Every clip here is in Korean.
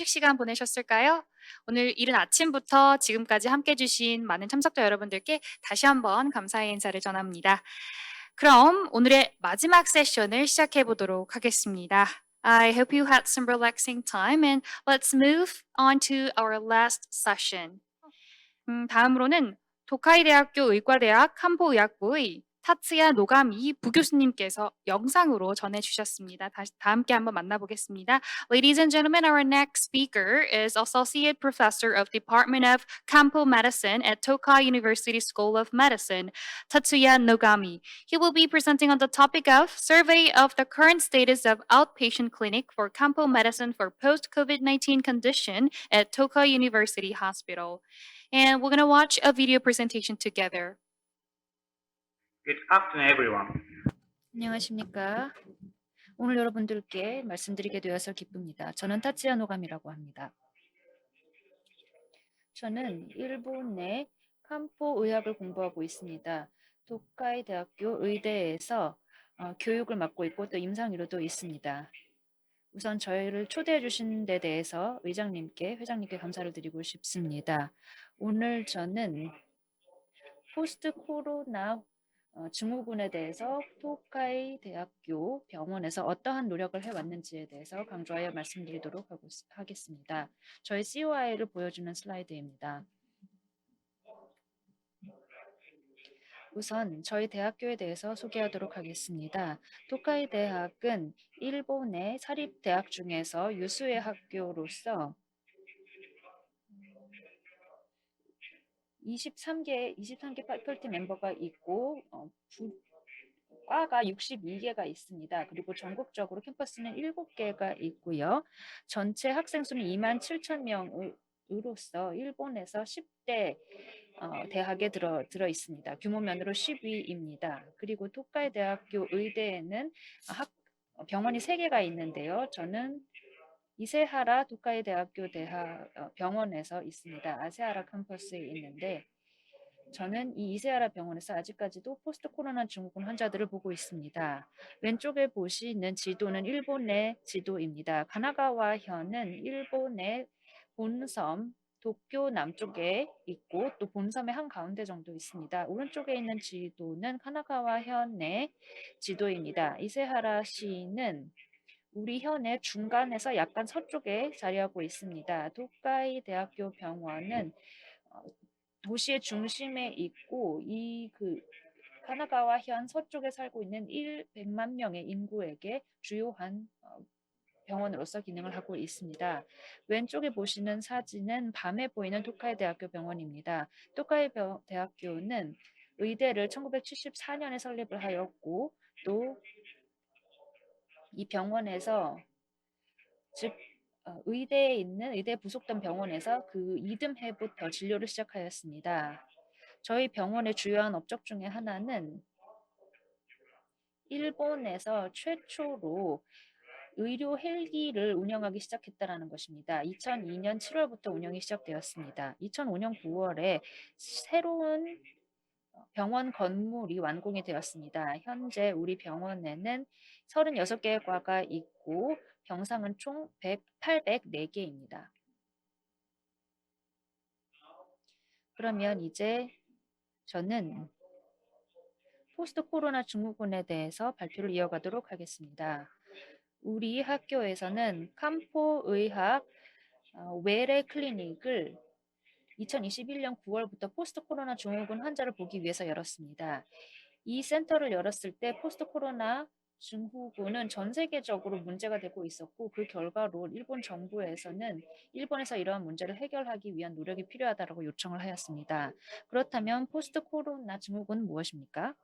시간 보내셨을까요? 오늘 이른 아침부터 지금까지 함께 해주신 많은 참석자 여러분들께 다시 한번 감사의 인사를 전합니다. 그럼 오늘의 마지막 세션을 시작해 보도록 하겠습니다. I hope you had some relaxing time and let's move on to our last session. 다음으로는 도카이 대학교 의과대학 칸포의학부의 타츠야 노가미 부교수님께서 영상으로 전해주셨습니다. 다 함께 한번 만나보겠습니다. Ladies and gentlemen, our next speaker is Associate Professor of Department of Kampo Medicine at Tokai University School of Medicine, Tatsuya Nogami. He will be presenting on the topic of Survey of the Current Status of Outpatient Clinic for Kampo Medicine for Post-COVID-19 Condition at Tokai University Hospital. And we're going to watch a video presentation together. Good afternoon, everyone. 안녕하십니까. 오늘 여러분들께 말씀드리게 되어서 기쁩니다. 저는 타츠야 노감이라고 합니다. 저는 일본의 칸포 의학을 공부하고 있습니다. 도카이 대학교 의대에서 교육을 맡고 있고 또 임상의료도 있습니다. 우선 저희를 초대해 주신 데 대해서 회장님께 감사를 드리고 싶습니다. 오늘 저는 포스트 코로나 증후군에 대해서 토카이 대학교 병원에서 어떠한 노력을 해왔는지에 대해서 강조하여 말씀드리도록 하겠습니다. 저희 COI를 보여주는 슬라이드입니다. 우선 저희 대학교에 대해서 소개하도록 하겠습니다. 토카이 대학은 일본의 사립대학 중에서 유수의 학교로서 23개 파컬티 멤버가 있고 과가 62개가 있습니다. 그리고 전국적으로 캠퍼스는 7개가 있고요. 전체 학생 수는 27,000명으로서 일본에서 10대 대학에 들어 있습니다. 규모면으로 10위입니다. 그리고 토카이 대학교 의대에는 병원이 3개가 있는데요. 저는 이세하라 도카이 대학교 병원에서 있습니다. 아세하라 캠퍼스에 있는데 저는 이 이세하라 병원에서 아직까지도 포스트 코로나 증후군 환자들을 보고 있습니다. 왼쪽에 보시는 지도는 일본의 지도입니다. 가나가와현은 일본의 본섬 도쿄 남쪽에 있고 또 본섬의 한가운데 정도 있습니다. 오른쪽에 있는 지도는 카나가와현의 지도입니다. 이세하라시는 우리 현의 중간에서 약간 서쪽에 자리하고 있습니다. 도카이 대학교 병원은 도시의 중심에 있고 카나가와 현 서쪽에 살고 있는 100만 명의 인구에게 주요한 병원으로서 기능을 하고 있습니다. 왼쪽에 보시는 사진은 밤에 보이는 토카이 대학교 병원입니다. 토카이 대학교는 의대를 1974년에 설립을 하였고 또 이 병원에서 의대에 있는 의대에 부속된 병원에서 그 이듬해부터 진료를 시작하였습니다. 저희 병원의 주요한 업적 중에 하나는 일본에서 최초로 의료 헬기를 운영하기 시작했다는 것입니다. 2002년 7월부터 운영이 시작되었습니다. 2005년 9월에 새로운 병원 건물이 완공이 되었습니다. 현재 우리 병원에는 36개의 과가 있고 병상은 총 804개입니다. 그러면 이제 저는 포스트 코로나 증후군에 대해서 발표를 이어가도록 하겠습니다. 우리 학교에서는 칸포 의학 외래 클리닉을 2021년 9월부터 포스트 코로나 증후군 환자를 보기 위해서 열었습니다. 이 센터를 열었을 때 포스트 코로나 증후군은 전 세계적으로 문제가 되고 있었고 그 결과로 일본 정부에서는 일본에서 이러한 문제를 해결하기 위한 노력이 필요하다고 요청을 하였습니다. 그렇다면 포스트 코로나 증후군은 무엇입니까?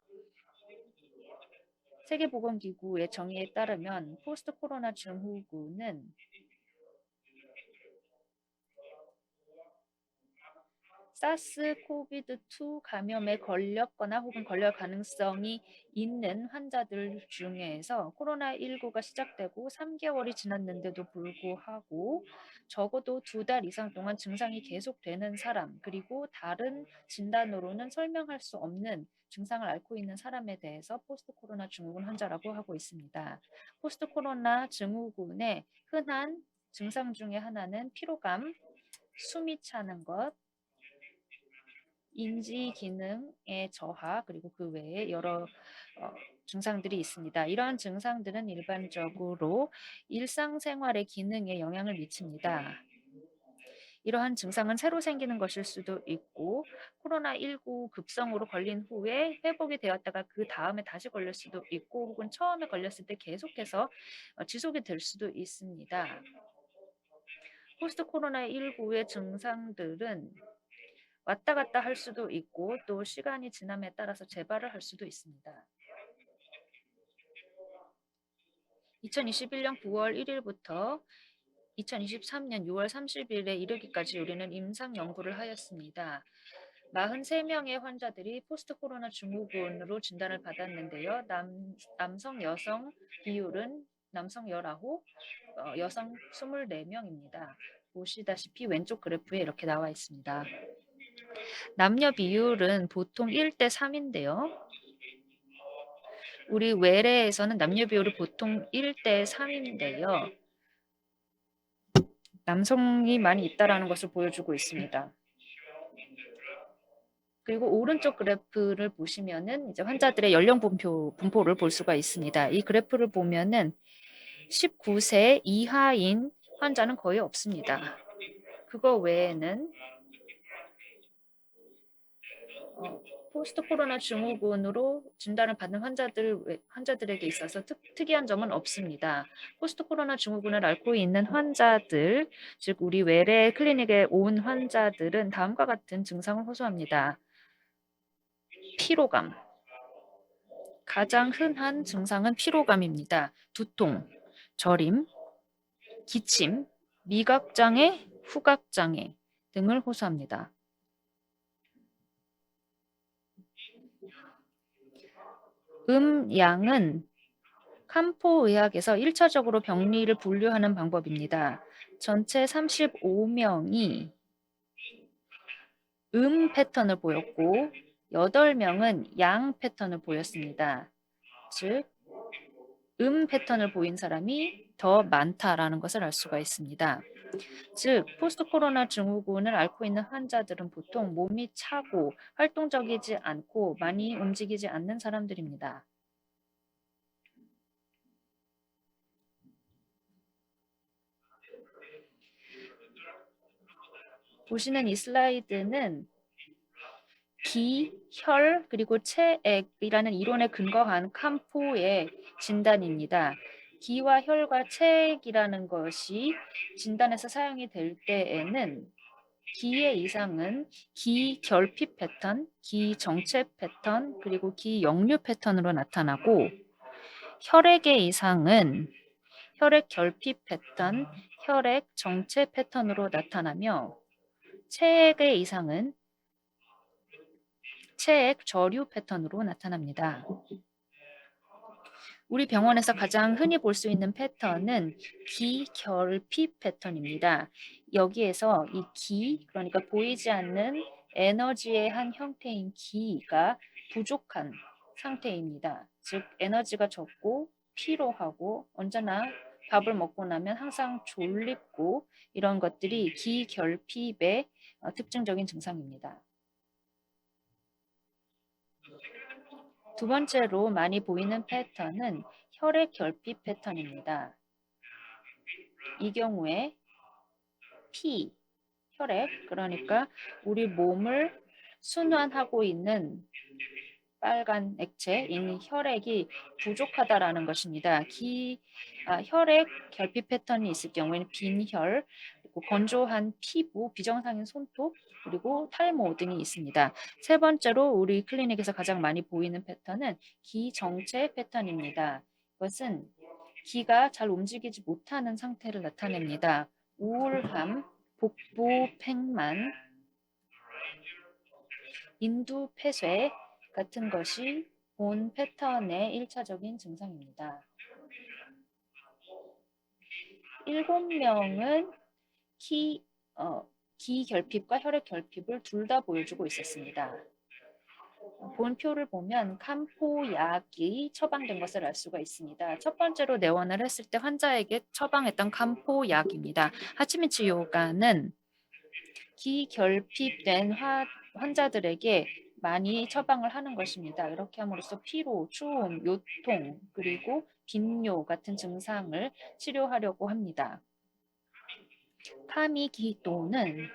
세계보건기구의 정의에 따르면 포스트 코로나 증후군은 사스 코비드2 감염에 걸렸거나 혹은 걸릴 가능성이 있는 환자들 중에서 코로나19가 시작되고 3개월이 지났는데도 불구하고 적어도 2달 이상 동안 증상이 계속되는 사람, 그리고 다른 진단으로는 설명할 수 없는 증상을 앓고 있는 사람에 대해서 포스트 코로나 증후군 환자라고 하고 있습니다. 포스트 코로나 증후군의 흔한 증상 중에 하나는 피로감, 숨이 차는 것, 인지 기능의 저하, 그리고 그 외에 여러 증상들이 있습니다. 이러한 증상들은 일반적으로 일상생활의 기능에 영향을 미칩니다. 이러한 증상은 새로 생기는 것일 수도 있고 코로나19 급성으로 걸린 후에 회복이 되었다가 그 다음에 다시 걸릴 수도 있고 혹은 처음에 걸렸을 때 계속해서 지속이 될 수도 있습니다. 포스트 코로나19의 증상들은 왔다 갔다 할 수도 있고 또 시간이 지남에 따라서 재발을 할 수도 있습니다. 2021년 9월 1일부터 2023년 6월 30일에 이르기까지 우리는 임상 연구를 하였습니다. 43명의 환자들이 포스트 코로나 증후군으로 진단을 받았는데요. 남성, 여성 비율은 남성 19, 여성 24명입니다. 보시다시피 왼쪽 그래프에 이렇게 나와 있습니다. 남녀 비율은 보통 1대 3인데요. 우리 외래에서는 남녀 비율이 보통 1대 3인데요. 남성이 많이 있다라는 것을 보여주고 있습니다. 그리고 오른쪽 그래프를 보시면은 이제 환자들의 연령 분포를 볼 수가 있습니다. 이 그래프를 보면은 19세 이하인 환자는 거의 없습니다. 그거 외에는 포스트 코로나 증후군으로 진단을 받는 환자들에게 있어서 특이한 점은 없습니다. 포스트 코로나 증후군을 앓고 있는 환자들, 즉 우리 외래 클리닉에 온 환자들은 다음과 같은 증상을 호소합니다. 피로감. 가장 흔한 증상은 피로감입니다. 두통, 저림, 기침, 미각장애, 후각장애 등을 호소합니다. 양은 칸포의학에서 1차적으로 병리를 분류하는 방법입니다. 전체 35명이 패턴을 보였고 8명은 양 패턴을 보였습니다. 즉, 패턴을 보인 사람이 더 많다라는 것을 알 수가 있습니다. 즉, 포스트 코로나 증후군을 앓고 있는 환자들은 보통 몸이 차고 활동적이지 않고 많이 움직이지 않는 사람들입니다. 보시는 이 슬라이드는 기, 혈, 그리고 체액이라는 이론에 근거한 칸포의 진단입니다. 기와 혈과 체액이라는 것이 진단에서 사용이 될 때에는 기의 이상은 기결핍 패턴, 기정체 패턴, 그리고 기역류 패턴으로 나타나고 혈액의 이상은 혈액 결핍 패턴, 혈액 정체 패턴으로 나타나며 체액의 이상은 체액 저류 패턴으로 나타납니다. 우리 병원에서 가장 흔히 볼 수 있는 패턴은 기결핍 패턴입니다. 여기에서 이 기, 그러니까 보이지 않는 에너지의 한 형태인 기가 부족한 상태입니다. 즉 에너지가 적고 피로하고 언제나 밥을 먹고 나면 항상 졸립고 이런 것들이 기결핍의 특징적인 증상입니다. 두 번째로 많이 보이는 패턴은 혈액 결핍 패턴입니다. 이 경우에 피, 혈액, 그러니까 우리 몸을 순환하고 있는 빨간 액체인 혈액이 부족하다라는 것입니다. 혈액 결핍 패턴이 있을 경우에는 빈혈, 그리고 건조한 피부, 비정상인 손톱, 그리고 탈모 등이 있습니다. 세 번째로 우리 클리닉에서 가장 많이 보이는 패턴은 기정체 패턴입니다. 이것은 기가 잘 움직이지 못하는 상태를 나타냅니다. 우울함, 복부 팽만, 인두 폐쇄 같은 것이 본 패턴의 1차적인 증상입니다. 7명은 기결핍과 혈액 결핍을 둘 다 보여주고 있었습니다. 본표를 보면 캄포약이 처방된 것을 알 수가 있습니다. 첫 번째로 내원을 했을 때 환자에게 처방했던 캄포약입니다. 하치미츠 요가는 기결핍된 환자들에게 많이 처방을 하는 것입니다. 이렇게 함으로써 피로, 추움, 요통, 그리고 빈뇨 같은 증상을 치료하려고 합니다. 카미기토는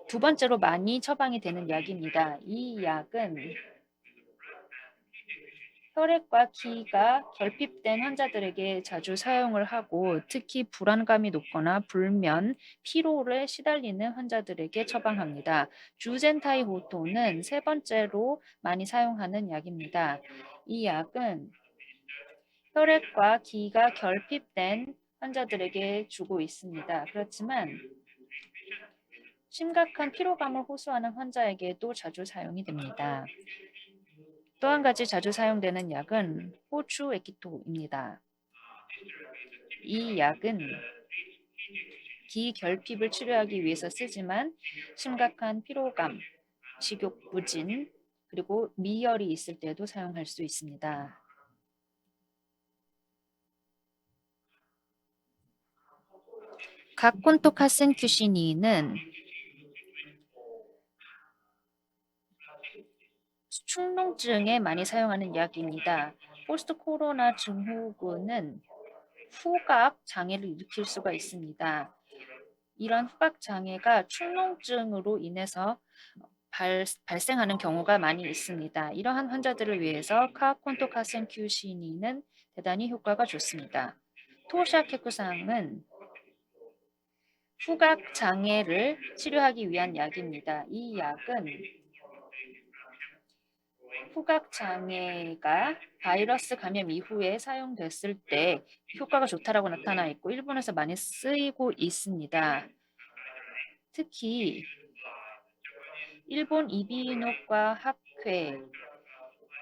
두 번째로 많이 처방이 되는 약입니다. 이 약은 혈액과 기가 결핍된 환자들에게 자주 사용을 하고 특히 불안감이 높거나 불면, 피로에 시달리는 환자들에게 처방합니다. 주젠타이호토는 세 번째로 많이 사용하는 약입니다. 이 약은 혈액과 기가 결핍된 환자들에게 주고 있습니다. 그렇지만 심각한 피로감을 호소하는 환자에게도 자주 사용이 됩니다. 또 한 가지 자주 사용되는 약은 호주 에키토입니다. 이 약은 기결핍을 치료하기 위해서 쓰지만 심각한 피로감, 식욕부진, 그리고 미열이 있을 때도 사용할 수 있습니다. 각콘토카센큐시닌은 축농증에 많이 사용하는 약입니다. 포스트 코로나 증후군은 후각 장애를 일으킬 수가 있습니다. 이런 후각 장애가 축농증으로 인해서 발생하는 경우가 많이 있습니다. 이러한 환자들을 위해서 카콘토카센큐시닌은 대단히 효과가 좋습니다. 토샤케쿠상은 후각 장애를 치료하기 위한 약입니다. 이 약은 후각 장애가 바이러스 감염 이후에 사용됐을 때 효과가 좋다라고 나타나 있고 일본에서 많이 쓰이고 있습니다. 특히 일본 이비인후과 학회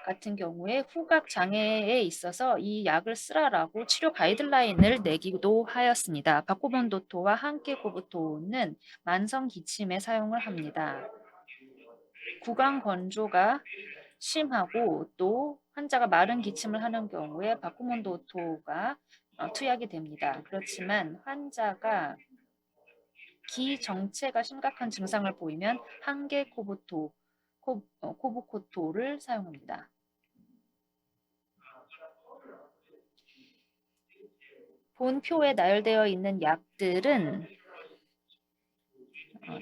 같은 경우에 후각 장애에 있어서 이 약을 쓰라라고 치료 가이드라인을 내기도 하였습니다. 바쿠본도토와 한케고부토는 만성 기침에 사용을 합니다. 구강 건조가 심하고 또 환자가 마른 기침을 하는 경우에 바쿠몬도토가 투약이 됩니다. 그렇지만 환자가 기정체가 심각한 증상을 보이면 한게코부토, 코부코토를 사용합니다. 본표에 나열되어 있는 약들은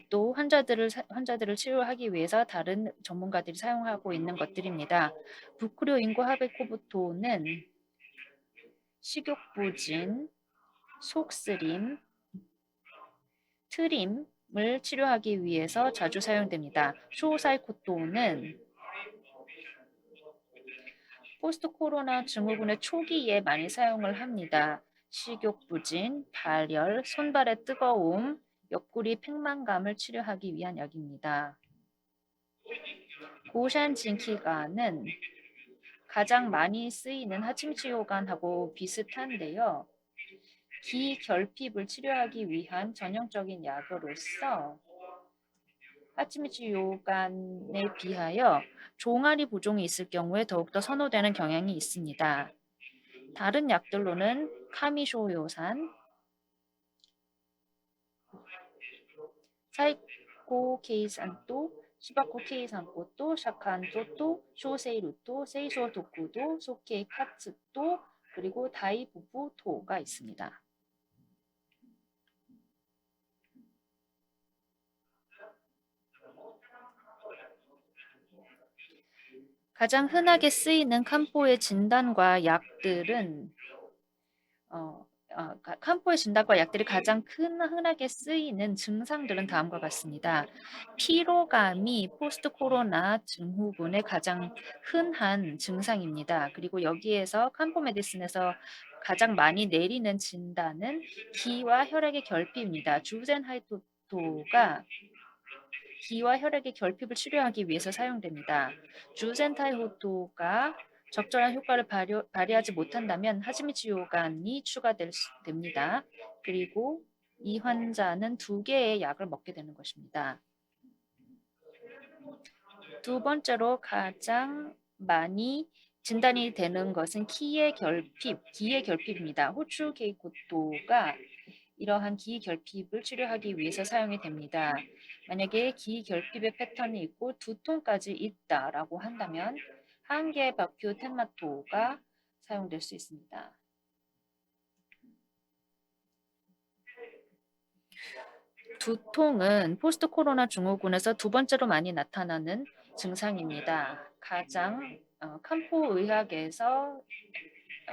또 환자들을 치료하기 위해서 다른 전문가들이 사용하고 있는 것들입니다. 부크료 인고하베코부토는 식욕부진, 속쓰림, 트림을 치료하기 위해서 자주 사용됩니다. 쇼사이코토는 포스트 코로나 증후군의 초기에 많이 사용을 합니다. 식욕부진, 발열, 손발의 뜨거움, 옆구리 팽만감을 치료하기 위한 약입니다. 고샨진키가는 가장 많이 쓰이는 하침치요간하고 비슷한데요. 기결핍을 치료하기 위한 전형적인 약으로서 하치미츠 요간에 비하여 종아리 부종이 있을 경우에 더욱더 선호되는 경향이 있습니다. 다른 약들로는 카미쇼요산, 사이코케이산또, 시바코케이산코또, 샤칸토또, 쇼세이루토, 세이소도쿠도, 소케이카츠또, 그리고 다이부부토가 있습니다. 가장 흔하게 쓰이는 칸포의 진단과 약들은 칸포의 진단과 약들이 가장 흔하게 쓰이는 증상들은 다음과 같습니다. 피로감이 포스트 코로나 증후군의 가장 흔한 증상입니다. 그리고 여기에서 칸포 메디슨에서 가장 많이 내리는 진단은 기와 혈액의 결핍입니다. 주젠하이토토가 기와 혈액의 결핍을 치료하기 위해서 사용됩니다. 주젠타이호토가 적절한 효과를 발휘하지 못한다면 하지미츠 요간이 추가됩니다. 그리고 이 환자는 2개의 약을 먹게 되는 것입니다. 두 번째로 가장 많이 진단이 되는 것은 기의 결핍입니다. 호주 게이코토가 이러한 기 결핍을 치료하기 위해서 사용이 됩니다. 만약에 기 결핍의 패턴이 있고 두통까지 있다라고 한다면 한계바큐 텐마토가 사용될 수 있습니다. 두통은 포스트 코로나 증후군에서 두 번째로 많이 나타나는 증상입니다. 칸포 의학에서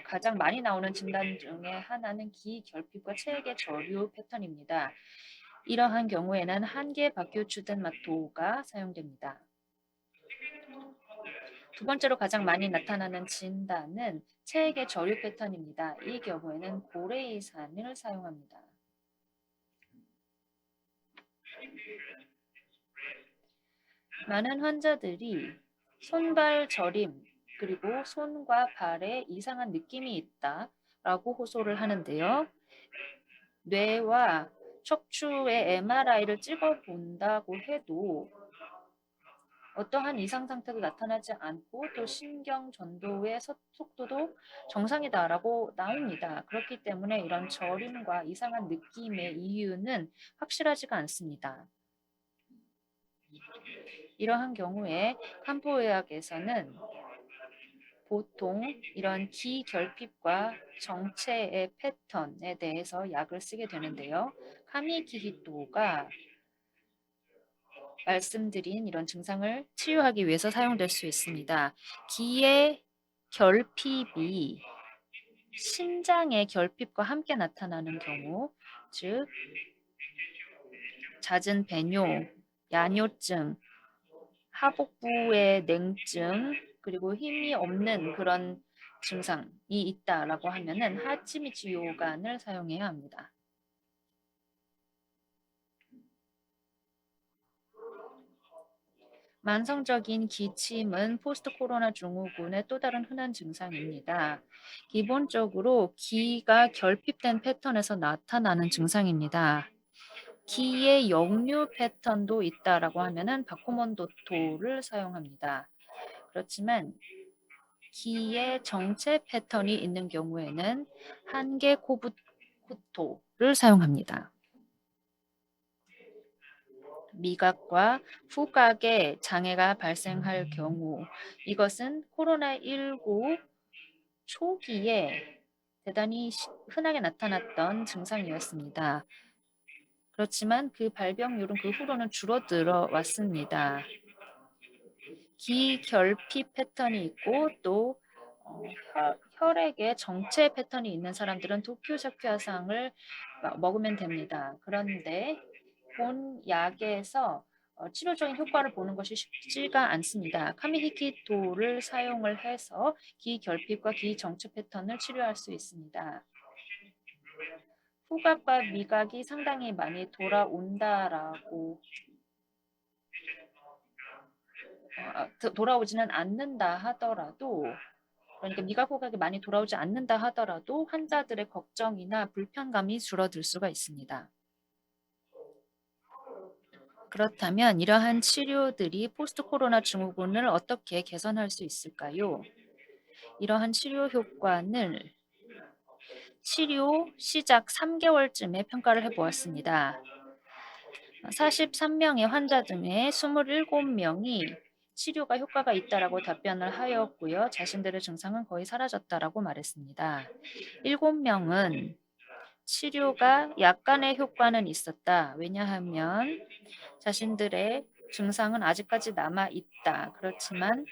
가장 많이 나오는 진단 중에 하나는 기 결핍과 체액의 저류 패턴입니다. 이러한 경우에는 한계바큐추덴마토가 사용됩니다. 두 번째로 가장 많이 나타나는 진단은 체액의 저류 패턴입니다. 이 경우에는 고레이산을 사용합니다. 많은 환자들이 손발 저림 그리고 손과 발에 이상한 느낌이 있다라고 호소를 하는데요. 뇌와 척추의 MRI를 찍어 본다고 해도 어떠한 이상 상태도 나타나지 않고 또 신경 전도의 속도도 정상이다라고 나옵니다. 그렇기 때문에 이런 저림과 이상한 느낌의 이유는 확실하지가 않습니다. 이러한 경우에 칸포의학에서는 보통 이런 기결핍과 정체의 패턴에 대해서 약을 쓰게 되는데요. 카미키히토가 말씀드린 이런 증상을 치유하기 위해서 사용될 수 있습니다. 기의 결핍이 신장의 결핍과 함께 나타나는 경우, 즉 잦은 배뇨, 야뇨증, 하복부의 냉증, 그리고 힘이 없는 그런 증상이 있다라고 하면은 하치미치 요간을 사용해야 합니다. 만성적인 기침은 포스트 코로나 증후군의 또 다른 흔한 증상입니다. 기본적으로 기가 결핍된 패턴에서 나타나는 증상입니다. 기의 역류 패턴도 있다라고 하면은 바코몬도토를 사용합니다. 그렇지만 기의 정체 패턴이 있는 경우에는 한계코부토를 사용합니다. 미각과 후각에 장애가 발생할 경우 이것은 코로나19 초기에 대단히 흔하게 나타났던 증상이었습니다. 그렇지만 그 발병률은 그 후로는 줄어들어 왔습니다. 기결핍 패턴이 있고 또 혈액의 정체 패턴이 있는 사람들은 도쿄사쿠야상을 먹으면 됩니다. 그런데 본 약에서 치료적인 효과를 보는 것이 쉽지가 않습니다. 카미히키토를 사용을 해서 기결핍과 기정체 패턴을 치료할 수 있습니다. 후각과 미각이 상당히 많이 돌아오지는 않는다 하더라도 그러니까 미각 후각이 많이 돌아오지 않는다 하더라도 환자들의 걱정이나 불편감이 줄어들 수가 있습니다. 그렇다면 이러한 치료들이 포스트 코로나 증후군을 어떻게 개선할 수 있을까요? 이러한 치료 효과를 치료 시작 3개월쯤에 평가를 해보았습니다. 43명의 환자 중에 27명이 치료가 효과가 있다라고 답변을 하였고요. 자신들의 증상은 거의 사라졌다라고 말했습니다. 7명은 치료가 약간의 효과는 있었다. 왜냐하면 자신들의 증상은 아직까지 남아 있다. 그렇지만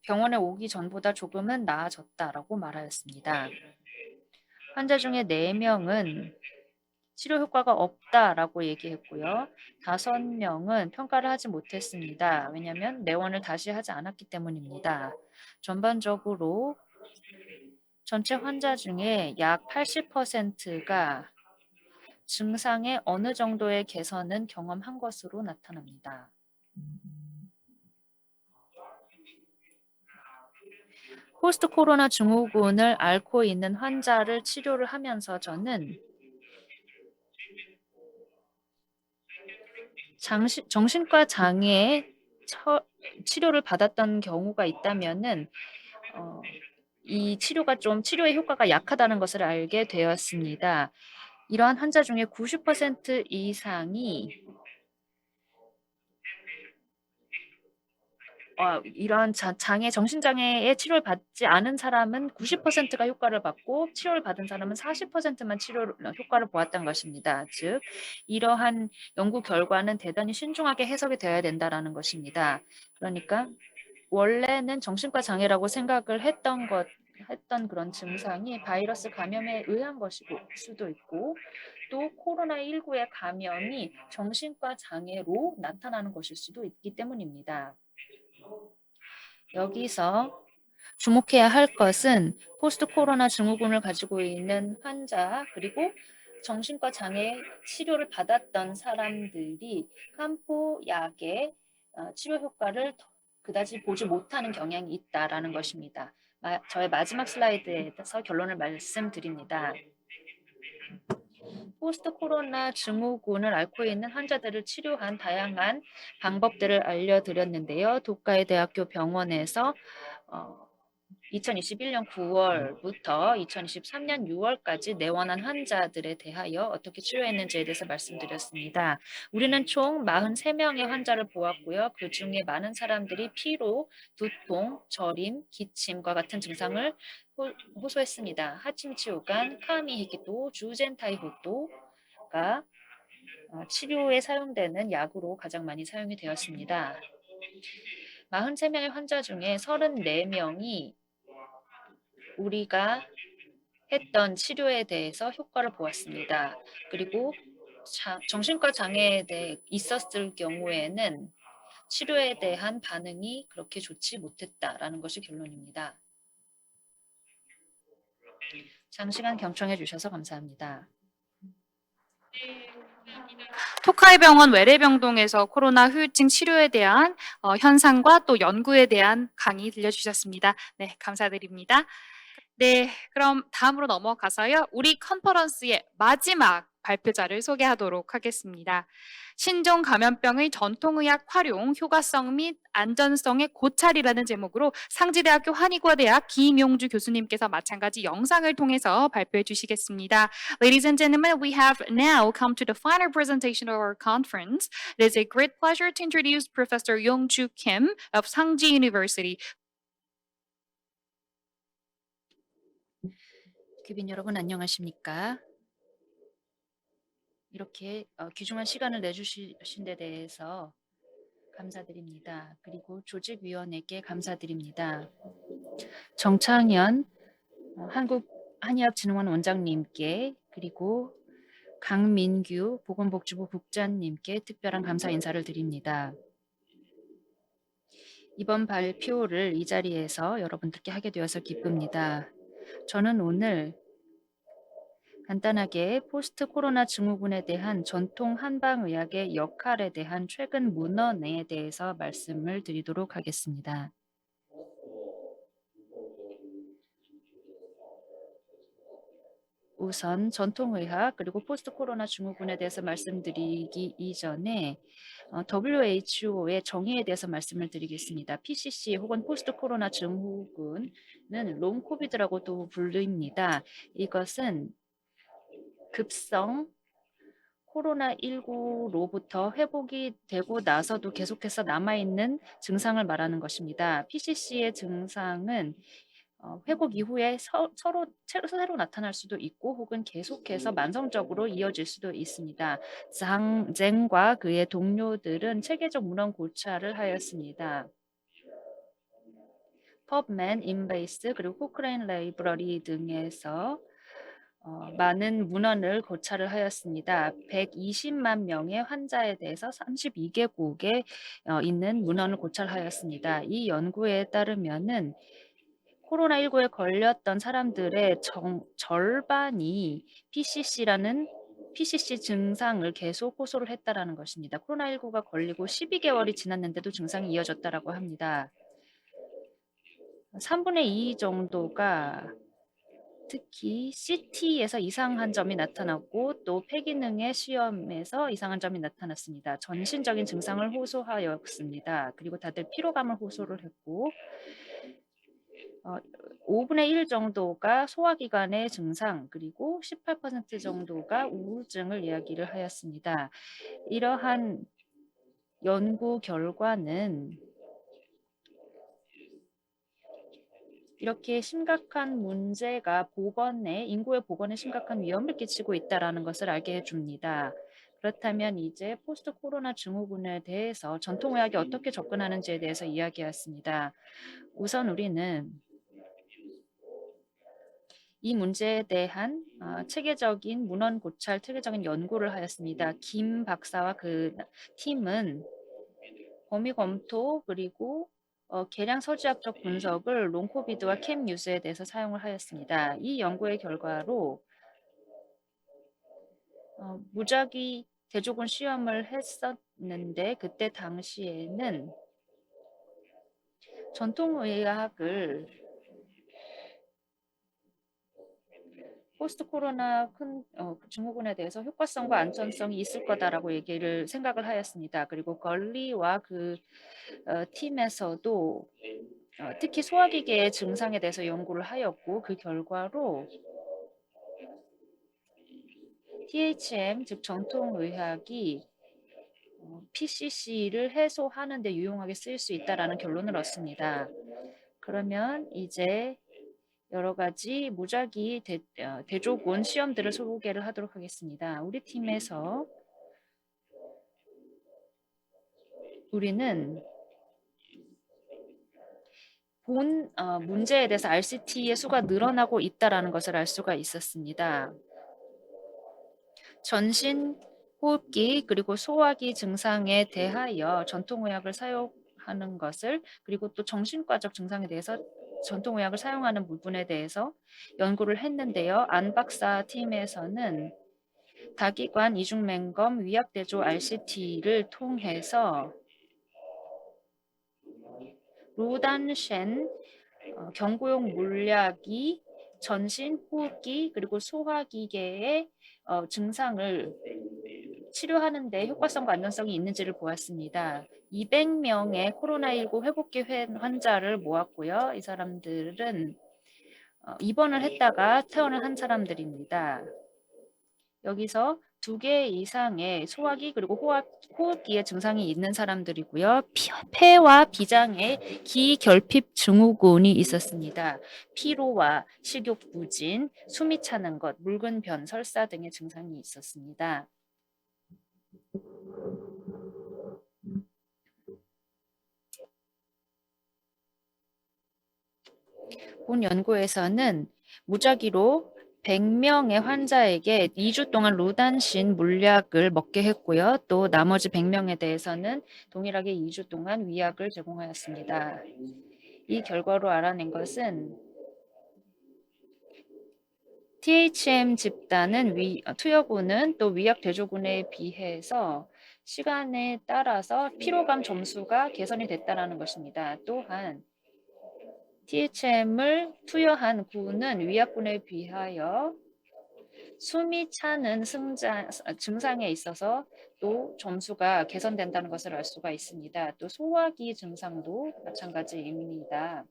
병원에 오기 전보다 조금은 나아졌다라고 말하였습니다. 환자 중에 4명은 치료 효과가 없다라고 얘기했고요. 5명은 평가를 하지 못했습니다. 왜냐하면 내원을 다시 하지 않았기 때문입니다. 전반적으로 전체 환자 중에 약 80%가 증상의 어느 정도의 개선은 경험한 것으로 나타납니다. 포스트 코로나 증후군을 앓고 있는 환자를 치료를 하면서 저는 정신과 장애 치료를 받았던 경우가 있다면은 이 치료의 효과가 약하다는 것을 알게 되었습니다. 이러한 환자 중에 90% 이상이 이러한 정신장애의 치료를 받지 않은 사람은 90%가 효과를 받고 치료를 받은 사람은 40%만 효과를 보았던 것입니다. 즉, 이러한 연구 결과는 대단히 신중하게 해석이 되어야 된다라는 것입니다. 그러니까 원래는 정신과 장애라고 생각을 했던 그런 증상이 바이러스 감염에 의한 것일 수도 있고 또 코로나19의 감염이 정신과 장애로 나타나는 것일 수도 있기 때문입니다. 여기서 주목해야 할 것은 포스트 코로나 증후군을 가지고 있는 환자 그리고 정신과 장애 치료를 받았던 사람들이漢方 약의 치료 효과를 그다지 보지 못하는 경향이 있다라는 것입니다. 저의 마지막 슬라이드에서 결론을 말씀드립니다. 포스트 코로나 증후군을 앓고 있는 환자들을 치료한 다양한 방법들을 알려드렸는데요. 도카이 대학교 병원에서 2021년 9월부터 2023년 6월까지 내원한 환자들에 대하여 어떻게 치료했는지에 대해서 말씀드렸습니다. 우리는 총 43명의 환자를 보았고요. 그중에 많은 사람들이 피로, 두통, 저림, 기침과 같은 증상을 호소했습니다. 하침치오간, 카미히키토, 주젠타이호토가 치료에 사용되는 약으로 가장 많이 사용이 되었습니다. 43명의 환자 중에 34명이 우리가 했던 치료에 대해서 효과를 보았습니다. 그리고 정신과 장애에 대해 있었을 경우에는 치료에 대한 반응이 그렇게 좋지 못했다라는 것이 결론입니다. 장시간 경청해 주셔서 감사합니다. 토카이 병원 외래병동에서 코로나 후유증 치료에 대한 현상과 또 연구에 대한 강의 들려주셨습니다. 네, 감사드립니다. 네, 그럼 다음으로 넘어가서요. 우리 컨퍼런스의 마지막 발표자를 소개하도록 하겠습니다. 신종 감염병의 전통의학 활용, 효과성 및 안전성의 고찰이라는 제목으로 상지대학교 한의과대학 김용주 교수님께서 마찬가지 영상을 통해서 발표해 주시겠습니다. Ladies and gentlemen, we have now come to the final presentation of our conference. It is a great pleasure to introduce Professor Yong-Ju Kim of Sangji University. 귀빈 여러분 안녕하십니까? 이렇게 귀중한 시간을 내주신 데 대해서 감사드립니다. 그리고 조직위원회께 감사드립니다. 정창현 한국한의학진흥원 원장님께 그리고 강민규 보건복지부 국장님께 특별한 감사 인사를 드립니다. 이번 발표를 이 자리에서 여러분들께 하게 되어서 기쁩니다. 저는 오늘 간단하게 포스트 코로나 증후군에 대한 전통 한방의학의 역할에 대한 최근 문헌에 대해서 말씀을 드리도록 하겠습니다. 우선 전통의학 그리고 포스트 코로나 증후군에 대해서 말씀드리기 이전에 WHO의 정의에 대해서 말씀을 드리겠습니다. PCC 혹은 포스트 코로나 증후군은 롱 코비드라고도 불립니다. 이것은 급성 코로나19로부터 회복이 되고 나서도 계속해서 남아있는 증상을 말하는 것입니다. PCC의 증상은 회복 이후에 새로 나타날 수도 있고 혹은 계속해서 만성적으로 이어질 수도 있습니다. 쟁과 그의 동료들은 체계적 문헌 고찰을 하였습니다. PubMed, 인베이스 그리고 코크레인 라이브러리 등에서 많은 문헌을 고찰을 하였습니다. 120만 명의 환자에 대해서 32개국에 있는 문헌을 고찰하였습니다. 이 연구에 따르면은 코로나19에 걸렸던 사람들의 절반이 PCC 증상을 계속 호소를 했다라는 것입니다. 코로나19가 걸리고 12개월이 지났는데도 증상이 이어졌다라고 합니다. 3분의 2 정도가 특히 CT에서 이상한 점이 나타났고 또 폐기능의 시험에서 이상한 점이 나타났습니다. 전신적인 증상을 호소하였습니다. 그리고 다들 피로감을 호소를 했고 5분의 1 정도가 소화기관의 증상 그리고 18% 정도가 우울증을 이야기를 하였습니다. 이러한 연구 결과는 이렇게 심각한 문제가 인구의 보건에 심각한 위험을 끼치고 있다는 것을 알게 해줍니다. 그렇다면 이제 포스트 코로나 증후군에 대해서 전통의학이 어떻게 접근하는지에 대해서 이야기했습니다. 우선 우리는 이 문제에 대한 체계적인 문헌 고찰, 체계적인 연구를 하였습니다. 김 박사와 그 팀은 범위 검토 그리고 계량 서지학적 분석을 롱코비드와 캠 뉴스에 대해서 사용을 하였습니다. 이 연구의 결과로 무작위 대조군 시험을 했었는데 그때 당시에는 전통의학을 포스트 코로나 증후군에 대해서 효과성과 안전성이 있을 거다라고 생각을 하였습니다. 그리고 걸리와 그 팀에서도 특히 소화기계의 증상에 대해서 연구를 하였고 그 결과로 THM 즉 전통의학이 PCC를 해소하는 데 유용하게 쓰일 수 있다라는 결론을 얻습니다. 그러면 이제 여러 가지 무작위 대조군 시험들을 소개를 하도록 하겠습니다. 우리 팀에서 우리는 본 문제에 대해서 RCT의 수가 늘어나고 있다는 것을 알 수가 있었습니다. 전신 호흡기 그리고 소화기 증상에 대하여 전통의학을 사용하는 것을 그리고 또 정신과적 증상에 대해서 전통의학을 사용하는 부분에 대해서 연구를 했는데요. 안 박사 팀에서는 다기관 이중맹검 위약대조 RCT를 통해서 루단셴 경구용 물약이 전신 호흡기 그리고 소화기계의 증상을 치료하는 데 효과성과 안전성이 있는지를 보았습니다. 200명의 코로나19 회복기 환자를 모았고요. 이 사람들은 입원을 했다가 퇴원을 한 사람들입니다. 여기서 2개 이상의 소화기 그리고 호흡기의 증상이 있는 사람들이고요. 폐와 비장의 기결핍 증후군이 있었습니다. 피로와 식욕 부진, 숨이 차는 것, 묽은 변, 설사 등의 증상이 있었습니다. 본 연구에서는 무작위로 100명의 환자에게 2주 동안 루단신 물약을 먹게 했고요. 또 나머지 100명에 대해서는 동일하게 2주 동안 위약을 제공하였습니다. 이 결과로 알아낸 것은 THM 집단은 투여군은 또 위약 대조군에 비해서 시간에 따라서 피로감 점수가 개선이 됐다는 것입니다. 또한 THM을 투여한 군은 위약군에 비하여 숨이 차는 증상에 있어서 또 점수가 개선된다는 것을 알 수가 있습니다. 또 소화기 증상도 마찬가지입니다.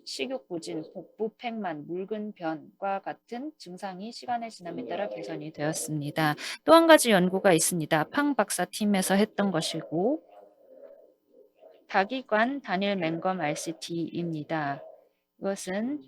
식욕 부진, 복부 팽만, 묽은 변과 같은 증상이 시간의 지남에 따라 개선이 되었습니다. 또 한 가지 연구가 있습니다. 팡 박사 팀에서 했던 것이고 다기관 단일 맹검 RCT입니다. 이것은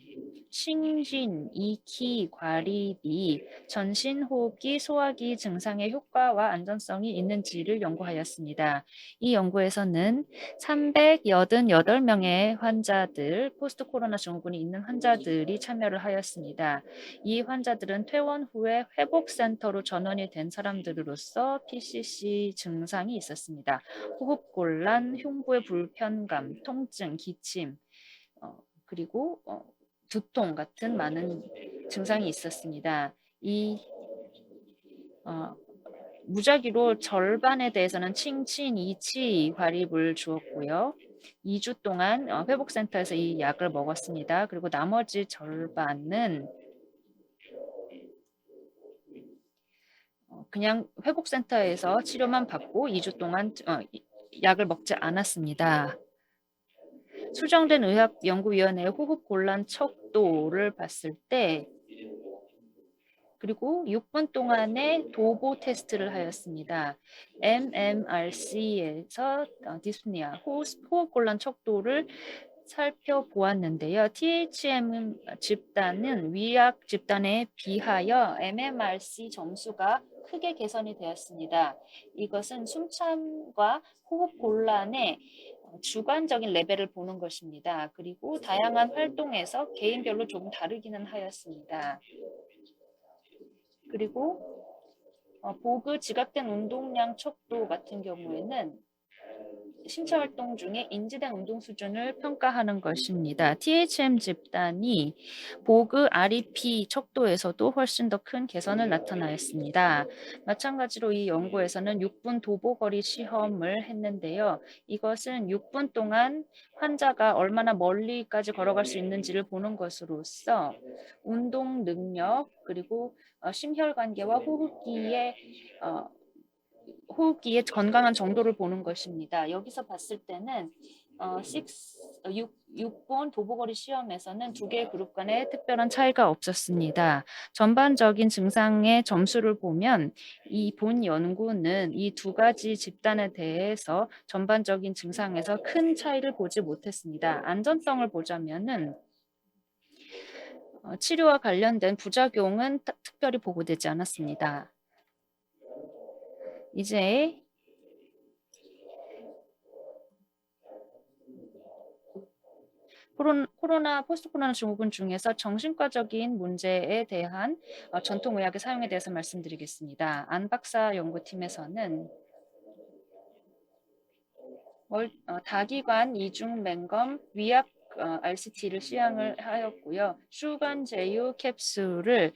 싱진, 이키, 과립이 전신호흡기, 소화기 증상의 효과와 안전성이 있는지를 연구하였습니다. 이 연구에서는 388명의 환자들, 포스트 코로나 증후군이 있는 환자들이 참여를 하였습니다. 이 환자들은 퇴원 후에 회복센터로 전원이 된 사람들로서 PCC 증상이 있었습니다. 호흡곤란, 흉부의 불편감, 통증, 기침, 그리고 두통 같은 많은 증상이 있었습니다. 이 무작위로 절반에 대해서는 칭친, 이치, 과립을 주었고요. 2주 동안 회복센터에서 이 약을 먹었습니다. 그리고 나머지 절반은 그냥 회복센터에서 치료만 받고 2주 동안 약을 먹지 않았습니다. 수정된 의학연구위원회의 호흡곤란 척도를 봤을 때 그리고 6분 동안의 도보 테스트를 하였습니다. MMRC에서 디스니아 호흡곤란 척도를 살펴보았는데요. THM 집단은 위약 집단에 비하여 MMRC 점수가 크게 개선이 되었습니다. 이것은 숨참과 호흡 곤란의 주관적인 레벨을 보는 것입니다. 그리고 다양한 활동에서 개인별로 조금 다르기는 하였습니다. 그리고 보그 지각된 운동량 척도 같은 경우에는 신체 활동 중에 인지된 운동 수준을 평가하는 것입니다. THM 집단이 보그 REP 척도에서도 훨씬 더 큰 개선을 나타나였습니다. 마찬가지로 이 연구에서는 6분 도보거리 시험을 했는데요. 이것은 6분 동안 환자가 얼마나 멀리까지 걸어갈 수 있는지를 보는 것으로서 운동 능력 그리고 심혈관계와 호흡기의 건강한 정도를 보는 것입니다. 여기서 봤을 때는 6번 도보거리 시험에서는 두 개의 그룹 간에 특별한 차이가 없었습니다. 전반적인 증상의 점수를 보면 이 본 연구는 이 두 가지 집단에 대해서 전반적인 증상에서 큰 차이를 보지 못했습니다. 안전성을 보자면은 치료와 관련된 부작용은 특별히 보고되지 않았습니다. 이제 포스트 코로나 증후군 중에서 정신과적인 문제에 대한 전통의학의 사용에 대해서 말씀드리겠습니다. 안 박사 연구팀에서는 다기관 이중 맹검 위약 RCT를 시향을 하였고요. 슈간 제유 캡슐을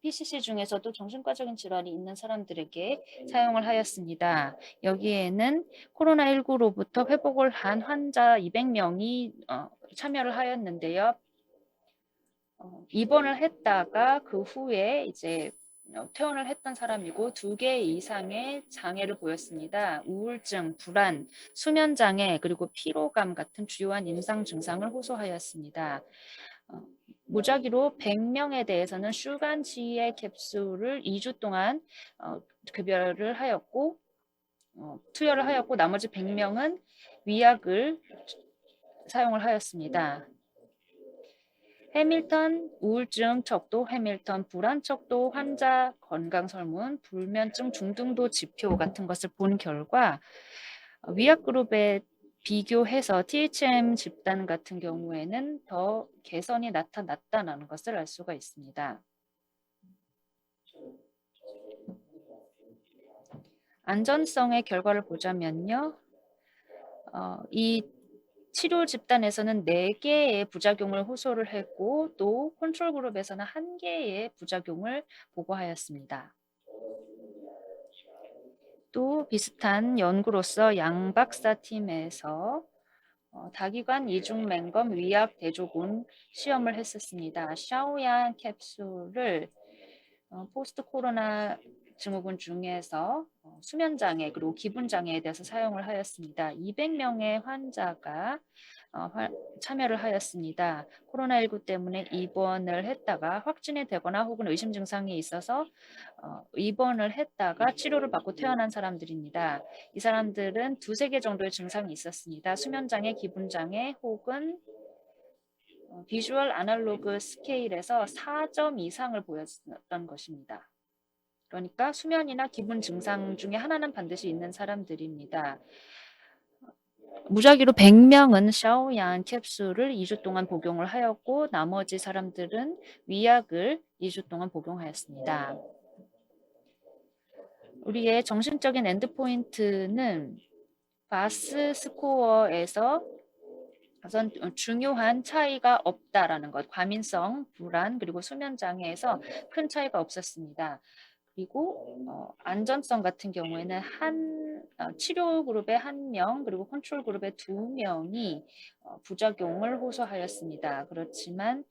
PCC 중에서도 정신과적인 질환이 있는 사람들에게 사용을 하였습니다. 여기에는 코로나19로부터 회복을 한 환자 200명이 참여를 하였는데요. 입원을 했다가 그 후에 이제 퇴원을 했던 사람이고 2개 이상의 장애를 보였습니다. 우울증, 불안, 수면 장애, 그리고 피로감 같은 주요한 임상 증상을 호소하였습니다. 무작위로 100명에 대해서는 슈간지의 캡슐을 2주 동안 급여를 하였고 투여를 하였고 나머지 100명은 위약을 사용을 하였습니다. 해밀턴 우울증 척도, 해밀턴 불안 척도, 환자 건강 설문, 불면증 중등도 지표 같은 것을 본 결과 위약 그룹에 비교해서 THM 집단 같은 경우에는 더 개선이 나타났다는 것을 알 수가 있습니다. 안전성의 결과를 보자면요. 이 치료 집단에서는 4개의 부작용을 호소를 했고 또 컨트롤 그룹에서는 1개의 부작용을 보고하였습니다. 또 비슷한 연구로서 양 박사 팀에서 다기관 이중 맹검 위약 대조군 시험을 했었습니다. 샤오양 캡슐을 포스트 코로나 증후군 중에서 수면 장애 그리고 기분 장애에 대해서 사용을 하였습니다. 200명의 환자가 참여를 하였습니다. 코로나19 때문에 입원을 했다가 확진이 되거나 혹은 의심 증상이 있어서 입원을 했다가 치료를 받고 퇴원한 사람들입니다. 이 사람들은 2-3개 정도의 증상이 있었습니다. 수면 장애, 기분 장애 혹은 비주얼 아날로그 스케일에서 4점 이상을 보였던 것입니다. 그러니까 수면이나 기분 증상 중에 하나는 반드시 있는 사람들입니다. 무작위로 100명은 샤오양 캡슐을 2주 동안 복용을 하였고 나머지 사람들은 위약을 2주 동안 복용하였습니다. 우리의 정신적인 엔드포인트는 바스 스코어에서 우선 중요한 차이가 없다라는 것, 과민성, 불안, 그리고 수면 장애에서 큰 차이가 없었습니다. 그리고 안전성 같은 경우에는 치료 그룹의 1명 그리고 컨트롤 그룹의 2명이 부작용을 호소하였습니다. 그렇지만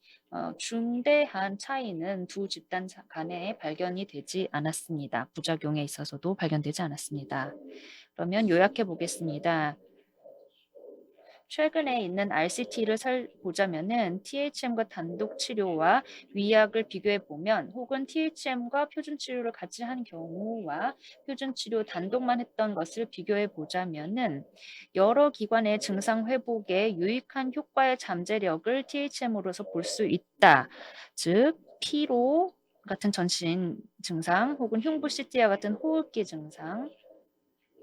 중대한 차이는 두 집단 간에 발견이 되지 않았습니다. 부작용에 있어서도 발견되지 않았습니다. 그러면 요약해 보겠습니다. 최근에 있는 RCT를 보자면은 THM과 단독 치료와 위약을 비교해 보면 혹은 THM과 표준 치료를 같이 한 경우와 표준 치료 단독만 했던 것을 비교해 보자면은 여러 기관의 증상 회복에 유익한 효과의 잠재력을 THM으로서 볼 수 있다. 즉 피로 같은 전신 증상 혹은 흉부CT와 같은 호흡기 증상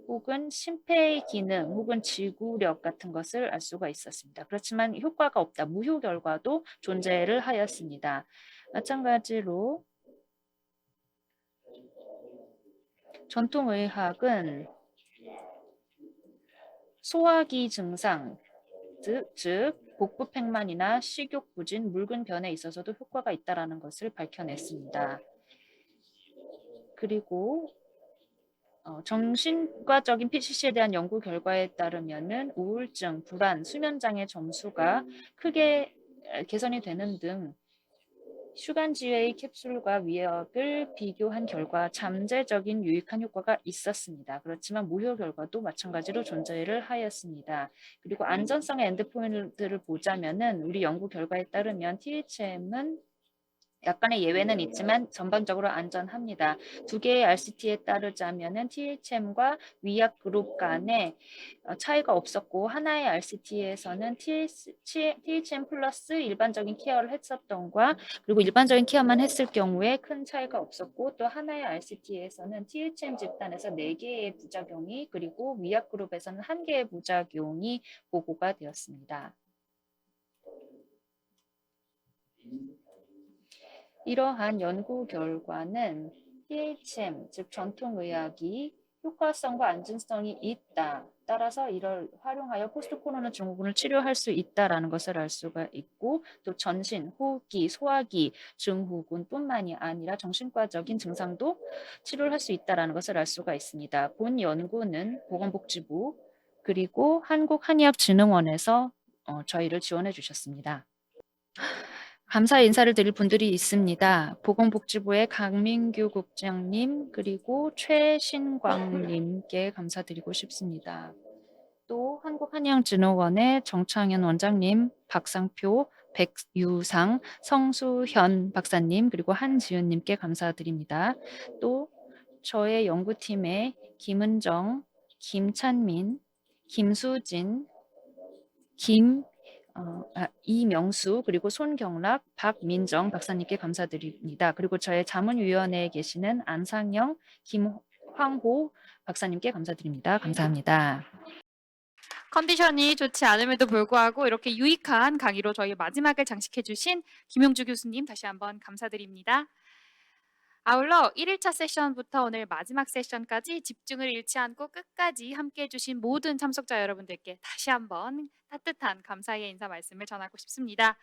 혹은 심폐의 기능 혹은 지구력 같은 것을 알 수가 있었습니다. 그렇지만 효과가 없다. 무효 결과도 존재를 하였습니다. 마찬가지로 전통의학은 소화기 증상, 즉 복부 팽만이나 식욕 부진, 묽은 변에 있어서도 효과가 있다는 것을 밝혀냈습니다. 그리고 정신과적인 PCC에 대한 연구 결과에 따르면은 우울증, 불안, 수면장애 점수가 크게 개선이 되는 등 슈간지웨이 캡슐과 위약을 비교한 결과 잠재적인 유익한 효과가 있었습니다. 그렇지만 무효 결과도 마찬가지로 존재를 하였습니다. 그리고 안전성의 엔드포인트를 보자면은 우리 연구 결과에 따르면 THM은 약간의 예외는 있지만 전반적으로 안전합니다. 두 개의 RCT에 따르자면은 THM과 위약 그룹 간에 차이가 없었고 하나의 RCT에서는 THM 플러스 일반적인 케어를 했었던과 그리고 일반적인 케어만 했을 경우에 큰 차이가 없었고 또 하나의 RCT에서는 THM 집단에서 4개의 부작용이 그리고 위약 그룹에서는 1개의 부작용이 보고가 되었습니다. 이러한 연구 결과는 THM, 즉 전통의학이 효과성과 안전성이 있다. 따라서 이를 활용하여 포스트 코로나 증후군을 치료할 수 있다라는 것을 알 수가 있고 또 전신, 호흡기, 소화기 증후군뿐만이 아니라 정신과적인 증상도 치료를 할 수 있다라는 것을 알 수가 있습니다. 본 연구는 보건복지부 그리고 한국한의학진흥원에서 저희를 지원해 주셨습니다. 감사 인사를 드릴 분들이 있습니다. 보건복지부의 강민규 국장님 그리고 최신광님께 감사드리고 싶습니다. 또 한국한의학진흥원의 정창현 원장님, 박상표, 백유상, 성수현 박사님 그리고 한지은님께 감사드립니다. 또 저의 연구팀의 김은정, 김찬민, 김수진, 이명수 그리고 손경락, 박민정 박사님께 감사드립니다. 그리고 저의 자문위원회에 계시는 안상영, 김황호 박사님께 감사드립니다. 감사합니다. 컨디션이 좋지 않음에도 불구하고 이렇게 유익한 강의로 저희 마지막을 장식해 주신 김용주 교수님 다시 한번 감사드립니다. 아울러 1일차 세션부터 오늘 마지막 세션까지 집중을 잃지 않고 끝까지 함께해 주신 모든 참석자 여러분들께 다시 한번 따뜻한 감사의 인사 말씀을 전하고 싶습니다.